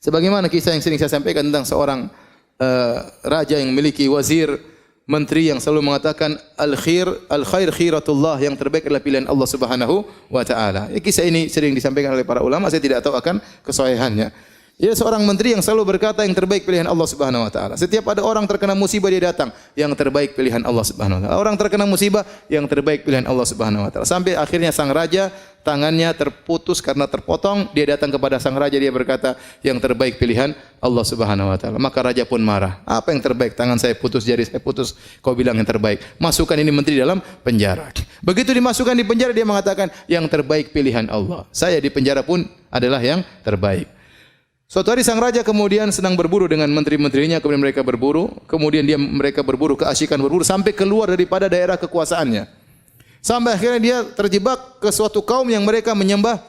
Sebagaimana kisah yang sering saya sampaikan tentang seorang raja yang memiliki wazir, menteri yang selalu mengatakan al-khair khiratullah, yang terbaik adalah pilihan Allah Subhanahu wa taala. Kisah ini sering disampaikan oleh para ulama, saya tidak tahu akan kesahihannya. Dia seorang menteri yang selalu berkata yang terbaik pilihan Allah Subhanahu wa taala. Setiap ada orang terkena musibah dia datang, yang terbaik pilihan Allah Subhanahu wa taala. Orang terkena musibah, yang terbaik pilihan Allah Subhanahu wa taala. Sampai akhirnya sang raja tangannya terputus karena terpotong, dia datang kepada sang raja, dia berkata, yang terbaik pilihan Allah Subhanahu wa taala. Maka raja pun marah. Apa yang terbaik? Tangan saya putus, jari saya putus, kau bilang yang terbaik. Masukkan ini menteri dalam penjara. Begitu dimasukkan di penjara, dia mengatakan, yang terbaik pilihan Allah. Saya di penjara pun adalah yang terbaik. Suatu hari sang raja kemudian sedang berburu dengan menteri-menterinya, kemudian mereka berburu, kemudian mereka berburu, keasyikan berburu sampai keluar daripada daerah kekuasaannya. Sampai akhirnya dia terjebak ke suatu kaum yang mereka menyembah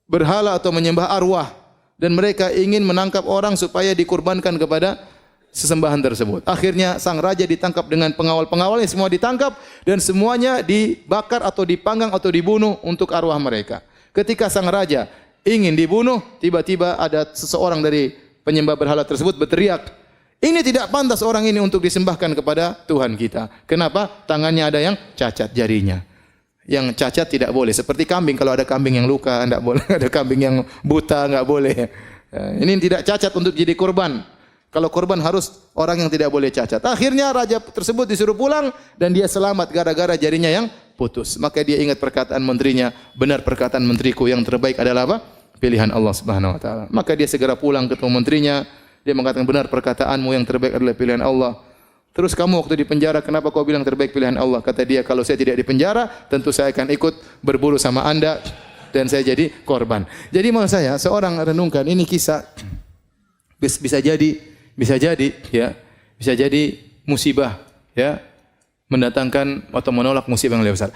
berhala atau menyembah arwah, dan mereka ingin menangkap orang supaya dikurbankan kepada sesembahan tersebut. Akhirnya sang raja ditangkap dengan pengawal-pengawalnya, semua ditangkap dan semuanya dibakar atau dipanggang atau dibunuh untuk arwah mereka. Ketika sang raja ingin dibunuh, tiba-tiba ada seseorang dari penyembah berhala tersebut berteriak, ini tidak pantas orang ini untuk disembahkan kepada Tuhan kita. Kenapa? Tangannya ada yang cacat jarinya. Yang cacat tidak boleh. Seperti kambing, kalau ada kambing yang luka, tidak boleh. Ada kambing yang buta, tidak boleh. Ini tidak cacat untuk jadi korban. Kalau korban harus orang yang tidak boleh cacat. Akhirnya raja tersebut disuruh pulang dan dia selamat gara-gara jarinya yang putus. Maka dia ingat perkataan menterinya, benar perkataan menteriku, yang terbaik adalah apa? Pilihan Allah Subhanahu wa taala. Maka dia segera pulang ketemu menterinya, dia mengatakan, benar perkataanmu, yang terbaik adalah pilihan Allah. Terus kamu waktu di penjara, kenapa kau bilang terbaik pilihan Allah? Kata dia, kalau saya tidak di penjara, tentu saya akan ikut berburu sama Anda dan saya jadi korban. Jadi maksud saya, seorang renungkan ini kisah bisa jadi musibah, ya, mendatangkan atau menolak musibah yang lebih besar.